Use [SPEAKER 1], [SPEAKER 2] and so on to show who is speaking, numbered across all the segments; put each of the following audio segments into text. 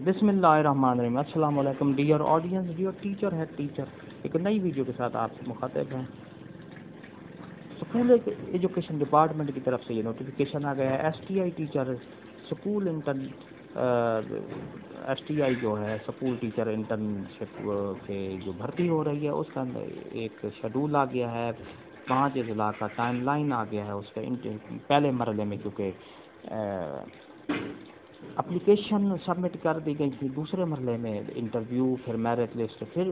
[SPEAKER 1] بسم اللہ الرحمن الرحیم. السلام علیکم ڈیئر آڈینس, ڈیئر ٹیچر ہے ٹیچر ایک نئی ویڈیو کے ساتھ آپ سے مخاطب ہیں. اسکول ایجوکیشن ڈپارٹمنٹ کی طرف سے یہ نوٹیفیکیشن آ گیا ہے. S T I teacher school S T I جو ہے اسکول ٹیچر انٹرنشپ کے جو بھرتی ہو رہی ہے اس کا ایک شیڈول آ گیا ہے. 5 اضلاع کا ٹائم لائن آ گیا ہے. اس کا پہلے مرحلے میں کیونکہ اپلیکیشن سبمٹ کر دی گئی تھی, دوسرے مرحلے میں انٹرویو, پھر میرٹ لسٹ, پھر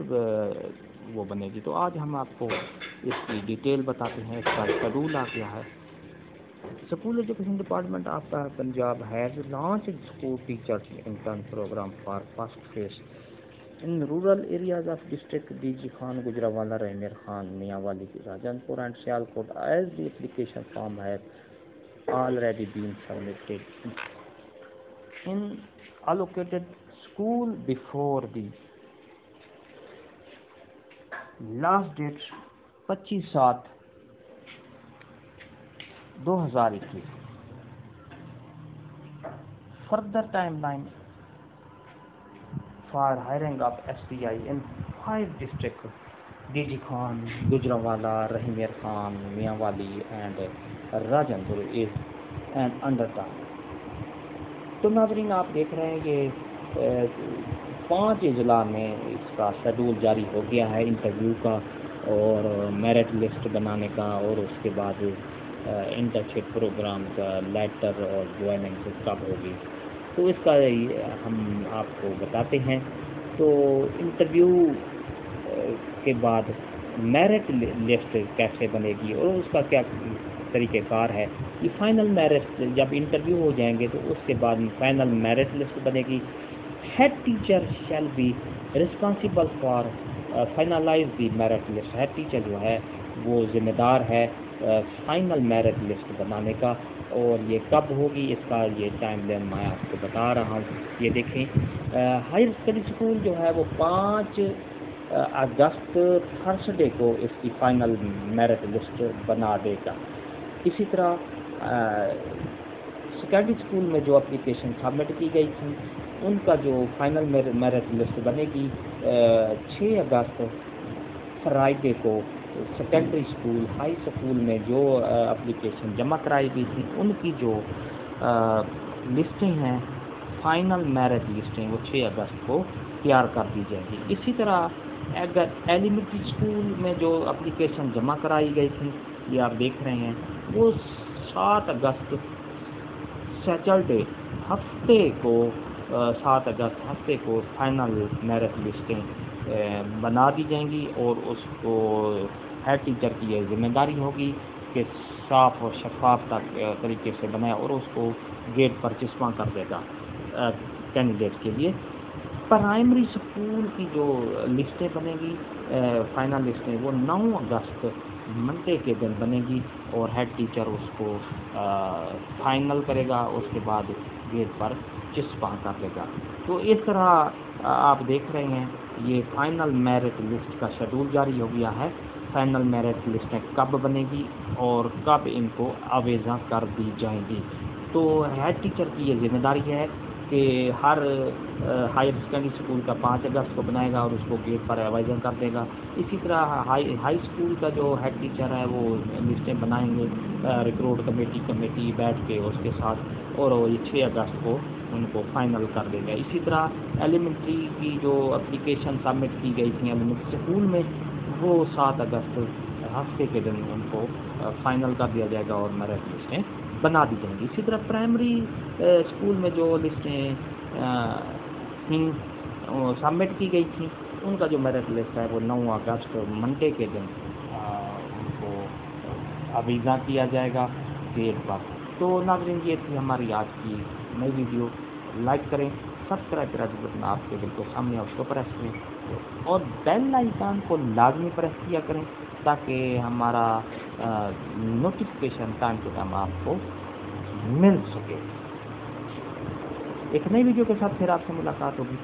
[SPEAKER 1] وہ بنے گی. تو آج ہم آپ کو اس کی ڈیٹیل بتاتے ہیں. اس کا شیڈول آ گیا ہے. School education department of Punjab has launch school teachers intern program for first phase in rural areas of district D G Khan, Gujranwala, Rahimyar Khan, Mianwali, Rajanpur and Sialkot as the application form has already been submitted in allocated school before the last date 25/7/2021. Further timeline for hiring of STI in 5 districts: DG Khan, Gujranwala, Rahimir Khan, Mianwali and Rajanpur is and under the. تو ناظرین آپ دیکھ رہے ہیں کہ 5 اضلاع میں اس کا شیڈول جاری ہو گیا ہے انٹرویو کا اور میرٹ لسٹ بنانے کا, اور اس کے بعد انٹرنشپ پروگرام کا لیٹر اور جوائننگ کب ہوگی. تو اس کا ہم آپ کو بتاتے ہیں. تو انٹرویو کے بعد میرٹ لسٹ کیسے بنے گی اور اس کا کیا طریقہ کار ہے. یہ فائنل میرٹ جب انٹرویو ہو جائیں گے تو اس کے بعد فائنل میرٹ لسٹ بنے گی. Head teacher shall be responsible for finalize the merit list. Head teacher جو ہے وہ ذمہ دار ہے فائنل میرٹ لسٹ بنانے کا. اور یہ کب ہوگی اس کا یہ ٹائم لائن میں آپ کو بتا رہا ہوں. یہ دیکھیں, ہائر سیکنڈری اسکول جو ہے وہ 5 اگست تھرسڈے کو اس کی فائنل میرٹ لسٹ بنا دے گا. اسی طرح سیکنڈری اسکول میں جو اپلیکیشن سبمٹ کی گئی تھی ان کا جو فائنل میرٹ لسٹ بنے گی 6 اگست فرائیڈے کو. سیکنڈری اسکول, ہائی اسکول میں جو اپلیکیشن جمع کرائی گئی تھی ان کی جو لسٹیں ہیں فائنل میرٹ لسٹیں وہ 6 اگست کو تیار کر دی جائیں گی. اسی طرح اگر ایلیمنٹری اسکول میں جو اپلیکیشن جمع کرائی گئی تھی یہ آپ دیکھ رہے ہیں وہ 7 اگست سیٹرڈے ہفتے کو 7 اگست ہفتے کو فائنل میرٹ لسٹیں بنا دی جائیں گی. اور اس کو ہیڈ ٹیچر کی یہ ذمہ داری ہوگی کہ صاف اور شفاف طریقے سے بنائے اور اس کو گیٹ پر چسپاں کر دے گا کینڈیڈیٹ کے لیے. پرائمری اسکول کی جو لسٹیں بنے گی فائنل لسٹیں وہ 9 اگست منڈے کے دن بنے گی اور ہیڈ ٹیچر اس کو فائنل کرے گا, اس کے بعد گیٹ پر چسپاں کر دے گا. تو اس طرح آپ دیکھ رہے ہیں یہ فائنل میرٹ لسٹ کا شیڈول جاری ہو گیا ہے. فائنل میرٹ لسٹیں کب بنے گی اور کب ان کو آویزاں کر دی جائیں گی. تو ہیڈ ٹیچر کی یہ ذمہ داری ہے کہ ہر ہائر سیکنڈری اسکول کا 5 اگست کو بنائے گا اور اس کو گیٹ پر آویزاں کر دے گا. اسی طرح ہائی اسکول کا جو ہیڈ ٹیچر ہے وہ لسٹیں بنائیں گے ریکروٹ کمیٹی بیٹھ کے اس کے ساتھ, اور یہ 6 اگست کو ان کو فائنل کر دے گا. اسی طرح ایلیمنٹری کی جو اپلیکیشن سبمٹ کی گئی تھیں ایلیمنٹری اسکول میں وہ 7 اگست ہفتے کے دن ان کو فائنل کر دیا جائے گا اور میرٹ لسٹیں بنا دی جائیں گی. اسی طرح پرائمری اسکول میں جو لسٹیں سبمٹ کی گئی تھیں ان کا جو میرٹ لسٹ ہے وہ 9 اگست منڈے کے دن ان کو آویزاں کیا جائے گا گیٹ پر. تو ناظرین یہ تھی ہماری آج کی نئی ویڈیو. لائک کریں, سبسکرائب کریں, بٹن آپ کے بالکل سامنے اس کو پریس کریں اور بیل آئیکن کو لازمی پریس کیا کریں تاکہ ہمارا نوٹیفیکیشن ٹائم ٹو ٹائم آپ کو مل سکے. ایک نئی ویڈیو کے ساتھ پھر آپ سے ملاقات ہوگی.